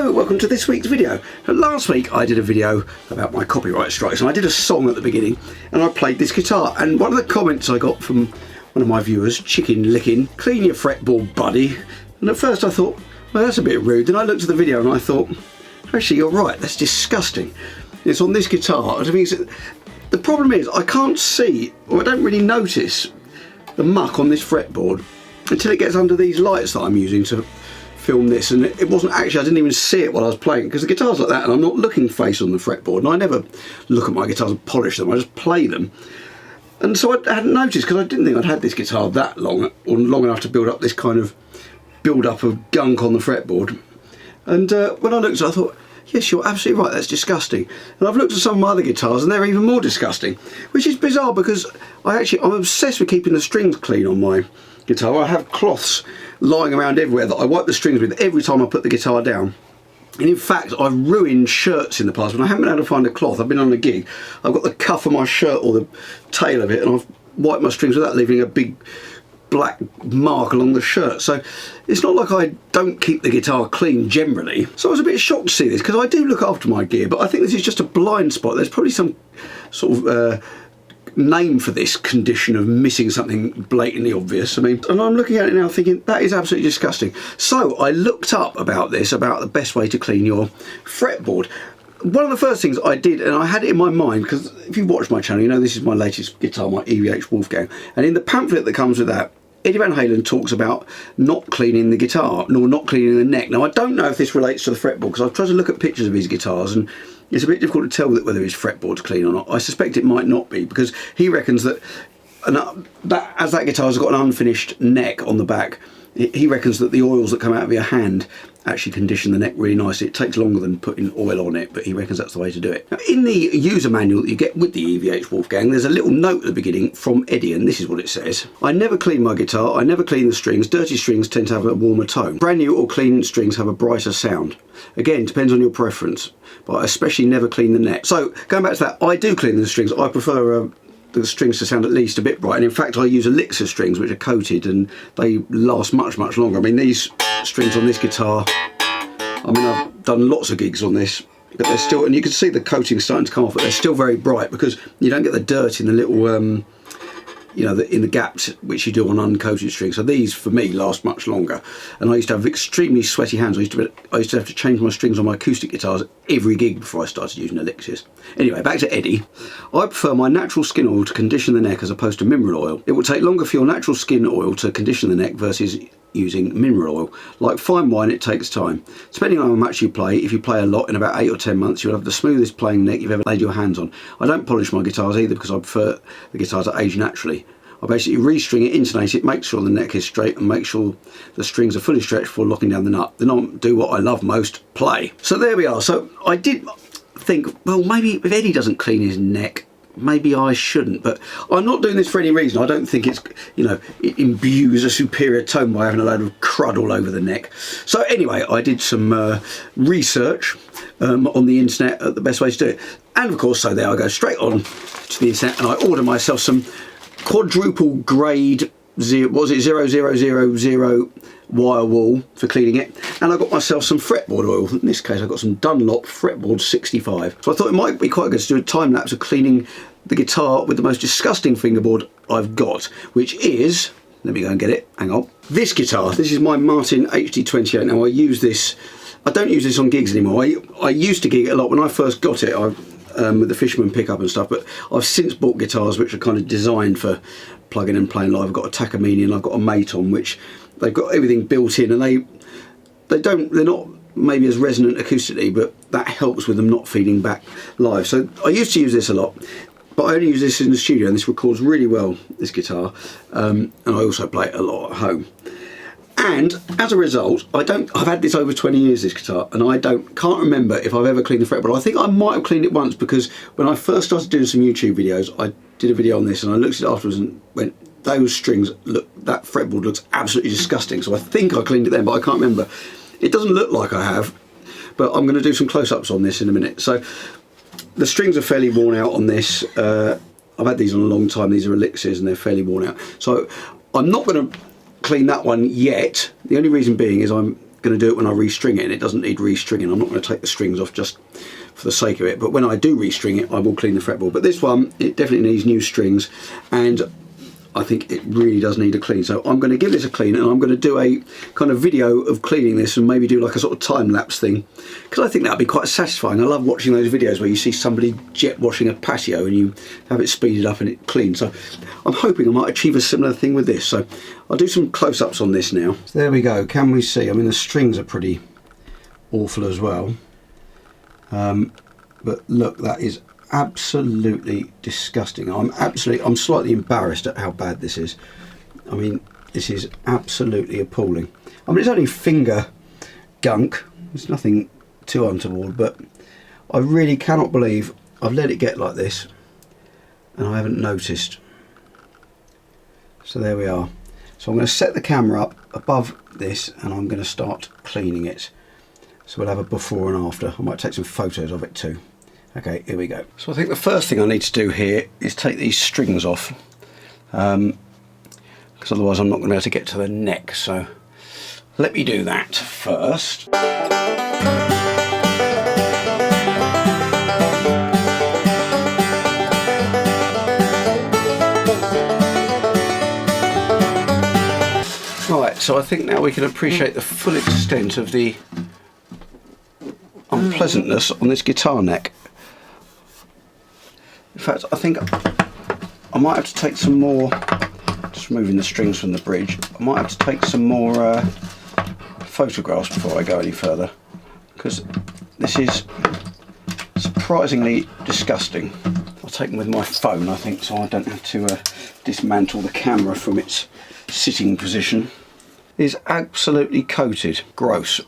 Hello, welcome to this week's video. Last week I did a video about my copyright strikes and I did a song at the beginning and I played this guitar, and one of the comments I got from one of my viewers, Chicken Licking, clean your fretboard buddy. And at first I thought, well, that's a bit rude. Then I looked at the video and I thought, actually you're right, that's disgusting. It's on this guitar. The problem is I can't see, or I don't really notice the muck on this fretboard until it gets under these lights that I'm using to film this, and it wasn't actually, I didn't even see it while I was playing, because the guitar's like that and I'm not looking face on the fretboard, and I never look at my guitars and polish them, I just play them. And so I hadn't noticed, because I didn't think I'd had this guitar that long, or long enough to build up this kind of build-up of gunk on the fretboard. And when I looked at it, I thought, yes, you're absolutely right, that's disgusting. And I've looked at some of my other guitars and they're even more disgusting, which is bizarre because I'm obsessed with keeping the strings clean on my guitar. I have cloths lying around everywhere that I wipe the strings with every time I put the guitar down. And in fact, I've ruined shirts in the past when I haven't been able to find a cloth. I've been on a gig, I've got the cuff of my shirt or the tail of it, and I've wiped my strings without leaving a big black mark along the shirt. So it's not like I don't keep the guitar clean generally. So I was a bit shocked to see this, because I do look after my gear, but I think this is just a blind spot. There's probably some sort of name for this condition of missing something blatantly obvious. I mean, and I'm looking at it now thinking that is absolutely disgusting. So I looked up about this, about the best way to clean your fretboard. One of the first things I did, and I had it in my mind, because if you watch my channel, you know this is my latest guitar, my EVH Wolfgang, and in the pamphlet that comes with that, Eddie Van Halen talks about not cleaning the guitar, nor not cleaning the neck. Now I don't know if this relates to the fretboard, because I've tried to look at pictures of his guitars and it's a bit difficult to tell whether his fretboard's clean or not. I suspect it might not be, because he reckons that, as that guitar's got an unfinished neck on the back, he reckons that the oils that come out of your hand actually condition the neck really nicely. It takes longer than putting oil on it, but he reckons that's the way to do it. Now, in the user manual that you get with the EVH Wolfgang, there's a little note at the beginning from Eddie, and this is what it says. I never clean my guitar, I never clean the strings. Dirty strings tend to have a warmer tone. Brand new or clean strings have a brighter sound. Again, depends on your preference, but I especially never clean the neck. So, going back to that, I do clean the strings. I prefer the strings to sound at least a bit bright, and in fact I use elixir strings which are coated and they last much longer. I mean, these strings on this guitar, I mean, I've done lots of gigs on this, but they're still, and you can see the coating starting to come off, but they're still very bright because you don't get the dirt in the little you know, in the gaps which you do on uncoated strings. So these for me last much longer, and I used to have extremely sweaty hands. I used to have to change my strings on my acoustic guitars every gig before I started using elixirs. Anyway, back to Eddie. I prefer my natural skin oil to condition the neck as opposed to mineral oil. It will take longer for your natural skin oil to condition the neck versus using mineral oil. Like fine wine, it takes time. Depending on how much you play, if you play a lot, in about 8 or 10 months you'll have the smoothest playing neck you've ever laid your hands on. I don't polish my guitars either, because I prefer the guitar to age naturally. I basically restring it, intonate it, make sure the neck is straight and make sure the strings are fully stretched before locking down the nut. Then I'll do what I love most, play. So there we are. So I did think, well, maybe if Eddie doesn't clean his neck, maybe I shouldn't, but I'm not doing this for any reason. I don't think it's, you know, it imbues a superior tone by having a load of crud all over the neck. So anyway, I did some research on the internet at the best way to do it, and of course, so there I go straight on to the internet and I order myself some quadruple grade 0000 wire wool for cleaning it, and I got myself some fretboard oil. In this case I got some Dunlop fretboard 65. So I thought it might be quite good to do a time lapse of cleaning the guitar with the most disgusting fingerboard I've got, which is, let me go and get it, hang on, this guitar. This is my Martin HD28. Now I use this, I don't use this on gigs anymore. I used to gig it a lot when I first got it, with the Fisherman pickup and stuff, but I've since bought guitars which are kind of designed for plugging and playing live. I've got a Takamine and I've got a Maton, which they've got everything built in, and they're not maybe as resonant acoustically, but that helps with them not feeding back live. So I used to use this a lot, but I only use this in the studio, and this records really well, this guitar, and I also play it a lot at home. And as a result, I've had this over 20 years, this guitar, and I can't remember if I've ever cleaned the fretboard. I think I might have cleaned it once, because when I first started doing some YouTube videos, I did a video on this and I looked at it afterwards and went, those strings, look, that fretboard looks absolutely disgusting. So I think I cleaned it then, but I can't remember. It doesn't look like I have, but I'm going to do some close-ups on this in a minute. So the strings are fairly worn out on this. I've had these on a long time. These are elixirs and they're fairly worn out. So I'm not going to clean that one yet. The only reason being is I'm going to do it when I restring it, and it doesn't need restringing. I'm not going to take the strings off just for the sake of it, but when I do restring it, I will clean the fretboard. But this one, it definitely needs new strings, and I think it really does need a clean. So I'm going to give this a clean, and I'm going to do a kind of video of cleaning this, and maybe do like a sort of time-lapse thing, because I think that would be quite satisfying. I love watching those videos where you see somebody jet washing a patio and you have it speeded up and it cleans. So I'm hoping I might achieve a similar thing with this. So I'll do some close-ups on this now. So there we go. Can we see? I mean, the strings are pretty awful as well. But look, that is absolutely disgusting. I'm slightly embarrassed at how bad this is. I mean, this is absolutely appalling. I mean, it's only finger gunk. There's nothing too untoward, but I really cannot believe I've let it get like this and I haven't noticed. So there we are. So I'm going to set the camera up above this and I'm going to start cleaning it. So we'll have a before and after. I might take some photos of it too. Okay, here we go. So I think the first thing I need to do here is take these strings off, because otherwise I'm not going to be able to get to the neck. So let me do that first. Right, so I think now we can appreciate the full extent of the unpleasantness on this guitar neck. In fact, I think I might have to take some more, just removing the strings from the bridge, I might have to take some more photographs before I go any further, because this is surprisingly disgusting. I'll take them with my phone, I think, so I don't have to dismantle the camera from its sitting position. It is absolutely coated. Gross.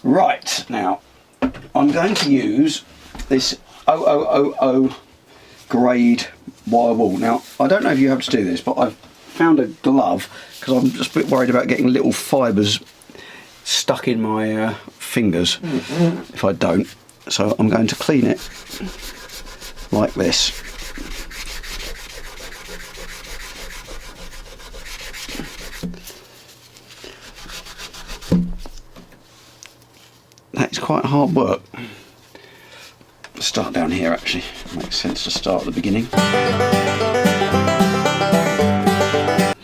Right, now I'm going to use this 0000 grade wire wool. Now, I don't know if you have to do this, but I've found a glove because I'm just a bit worried about getting little fibres stuck in my fingers if I don't. So I'm going to clean it like this. That's quite hard work. Start down here, actually. Makes sense to start at the beginning.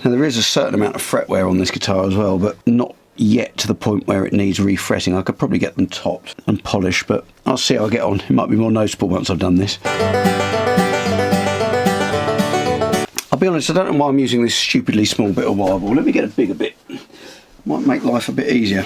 Now there is a certain amount of fret wear on this guitar as well, but not yet to the point where it needs refretting. I could probably get them topped and polished, but I'll see how I get on. It might be more noticeable once I've done this. I'll be honest, I don't know why I'm using this stupidly small bit of wire wool. Let me get a bigger bit. Might make life a bit easier.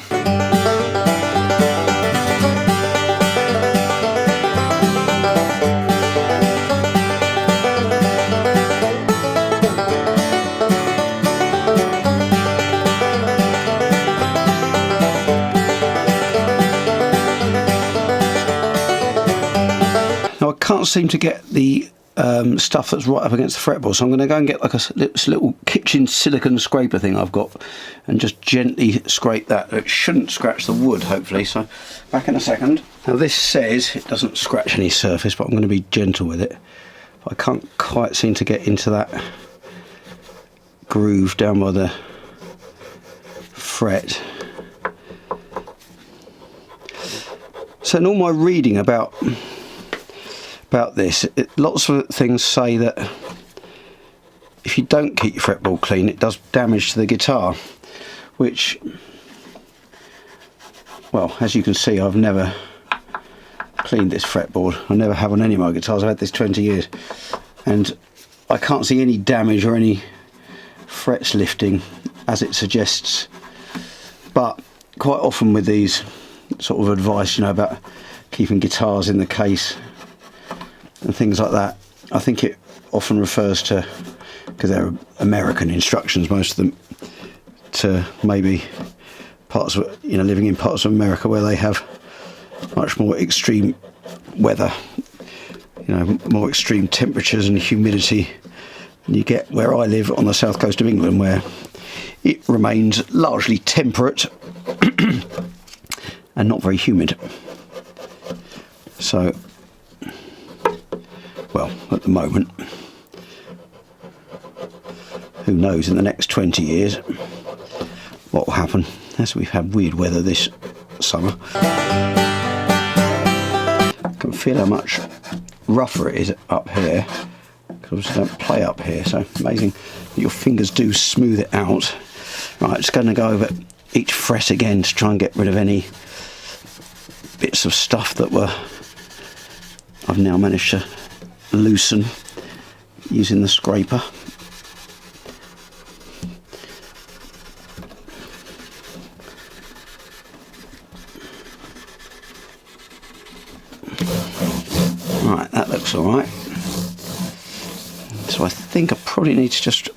Now I can't seem to get the stuff that's right up against the fretboard, so I'm going to go and get like a little kitchen silicone scraper thing I've got and just gently scrape that. It shouldn't scratch the wood, hopefully, so back in a second. Now this says it doesn't scratch any surface, but I'm going to be gentle with it. But I can't quite seem to get into that groove down by the fret. So in all my reading about this, lots of things say that if you don't keep your fretboard clean, it does damage to the guitar, which, well, as you can see, I've never cleaned this fretboard. I never have on any of my guitars. I've had this 20 years and I can't see any damage or any frets lifting as it suggests. But quite often with these sort of advice, you know, about keeping guitars in the case and things like that, I think it often refers to, because they're American instructions, most of them, to maybe parts of, you know, living in parts of America where they have much more extreme weather, you know, more extreme temperatures and humidity than you get where I live on the south coast of England, where it remains largely temperate and not very humid. So, well, at the moment, who knows in the next 20 years what will happen. as we've had weird weather this summer. I can feel how much rougher it is up here, because I don't play up here, so amazing that your fingers do smooth it out. Right, just going to go over each fret again to try and get rid of any bits of stuff that I've now managed to loosen using the scraper. Right, that looks alright. So I think I probably need to just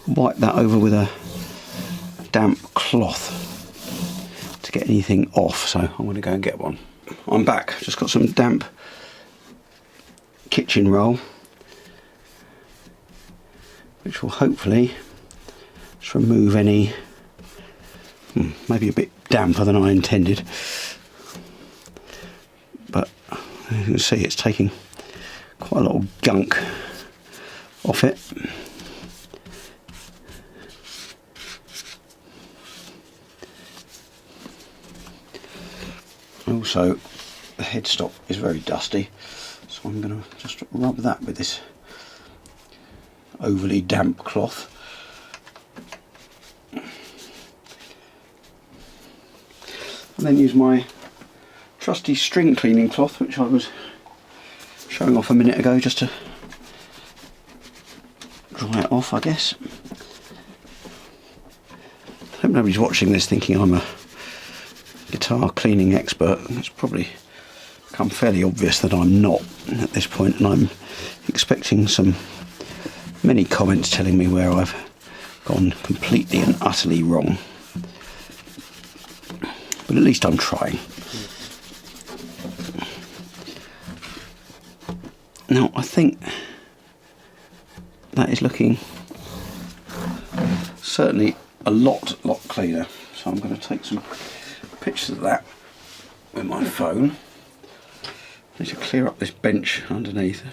wipe that over with a damp cloth to get anything off, so I'm going to go and get one. I'm back, just got some damp kitchen roll, which will hopefully just remove any, maybe a bit damper than I intended, but you can see it's taking quite a lot of gunk off it. Also, the headstock is very dusty, so I'm going to just rub that with this overly damp cloth. And then use my trusty string cleaning cloth, which I was showing off a minute ago, just to dry it off, I guess. I hope nobody's watching this thinking I'm a guitar cleaning expert. It's probably become fairly obvious that I'm not at this point, and I'm expecting many comments telling me where I've gone completely and utterly wrong. But at least I'm trying. Now I think that is looking certainly a lot cleaner, so I'm going to take some pictures of that with my phone. I need to clear up this bench underneath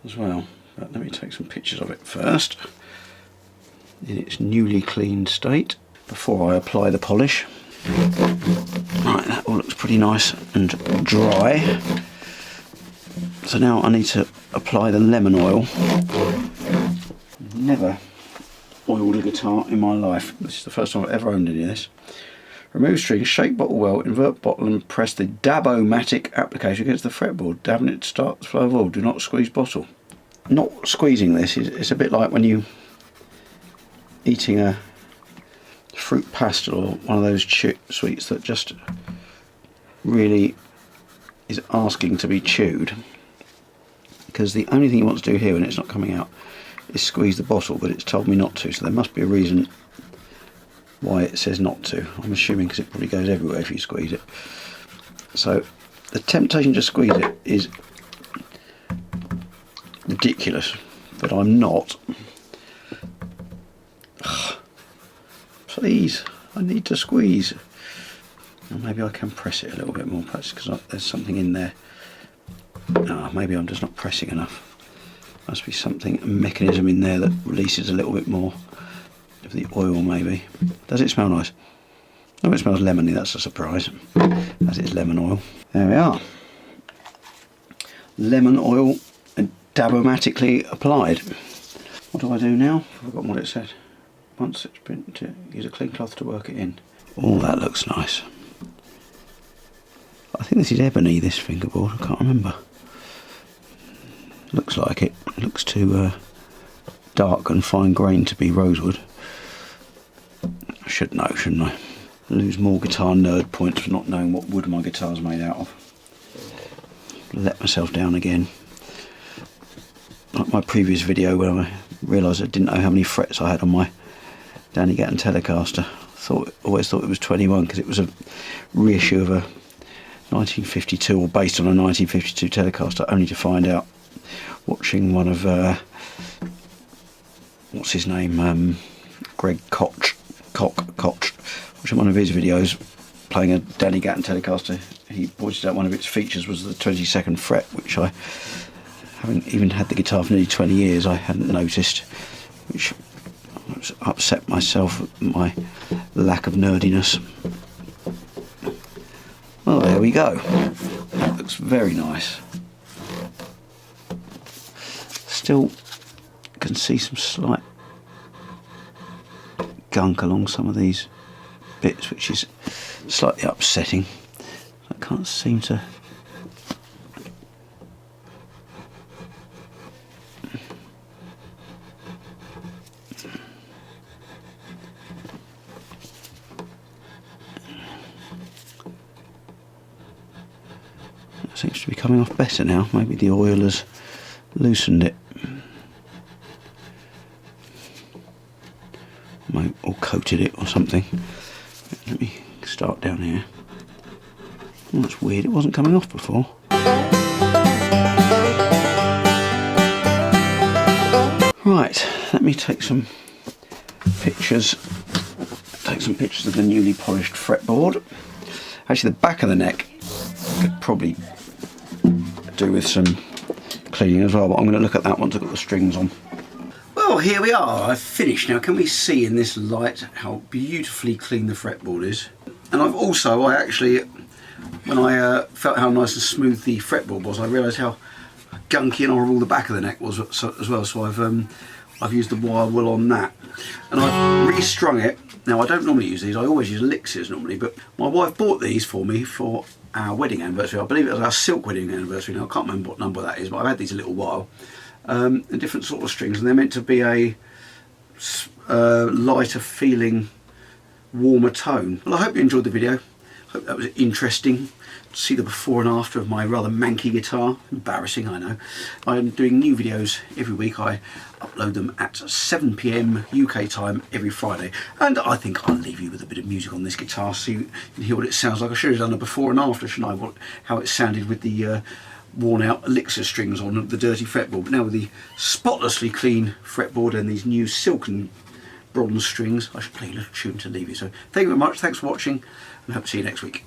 as well, but let me take some pictures of it first in its newly cleaned state before I apply the polish. Right, that all looks pretty nice and dry. So now I need to apply the lemon oil. Never oiled a guitar in my life. This is the first time I've ever owned any of this. Remove string, shake bottle well, invert bottle and press the Dab-O-Matic application against the fretboard. Dabbing it to start the flow of oil. Do not squeeze bottle. Not squeezing this is a bit like when you eating a fruit pastel or one of those sweets that just really is asking to be chewed. Because the only thing you want to do here when it's not coming out is squeeze the bottle, but it's told me not to, so there must be a reason why it says not to. I'm assuming because it probably goes everywhere if you squeeze it. So the temptation to squeeze it is ridiculous, but I'm not. Please, I need to squeeze. Or maybe I can press it a little bit more, perhaps because there's something in there. Maybe I'm just not pressing enough. Must be something, a mechanism in there that releases a little bit more of the oil, maybe. Does it smell nice? Oh, it smells lemony, that's a surprise, as it's lemon oil. There we are. Lemon oil Dab-O-Matically applied. What do I do now? I've forgotten what it said. Once it's been to use a clean cloth to work it in. Oh, that looks nice. I think this is ebony, this fingerboard, I can't remember. Looks like it. It looks too dark and fine grained to be rosewood. I should know, shouldn't I? Lose more guitar nerd points for not knowing what wood my guitar's made out of. Let myself down again. Like my previous video where I realised I didn't know how many frets I had on my Danny Gatton Telecaster. Always thought it was 21 because it was a reissue of a 1952, or based on a 1952 Telecaster, only to find out watching one of what's his name, Greg Koch, watching one of his videos playing a Danny Gatton Telecaster. He pointed out one of its features was the 22nd fret, which I haven't even had the guitar for nearly 20 years. I hadn't noticed, which upset myself at my lack of nerdiness. Well, there we go. That looks very nice. Still can see some slight gunk along some of these bits, which is slightly upsetting. I can't seem to It seems to be coming off better now. Maybe the oil has loosened it. Or coated it or something. Let me start down here. Oh, that's weird, it wasn't coming off before. Right, let me take some pictures. Take some pictures of the newly polished fretboard. Actually, the back of the neck could probably do with some cleaning as well, but I'm going to look at that once I've got the strings on. Well, here we are, I've finished. Now, can we see in this light how beautifully clean the fretboard is? And I actually, when I felt how nice and smooth the fretboard was, I realised how gunky and horrible the back of the neck was as well. So I've used the wire wool on that, and I've restrung it. Now, I don't normally use these, I always use elixirs normally, but my wife bought these for me for our wedding anniversary. I believe it was our silk wedding anniversary. Now, I can't remember what number that is, but I've had these a little while. And different sort of strings, and they're meant to be a lighter feeling, warmer tone. Well, I hope you enjoyed the video. Hope that was interesting to see the before and after of my rather manky guitar. Embarrassing, I know. I'm doing new videos every week. I upload them at 7 PM UK time every Friday, and I think I'll leave you with a bit of music on this guitar so you can hear what it sounds like. I should have done a before and after, shouldn't I? How it sounded with the worn out elixir strings on the dirty fretboard, but now with the spotlessly clean fretboard and these new silken bronze strings, I should play a little tune to leave you. So thank you very much, thanks for watching, and hope to see you next week.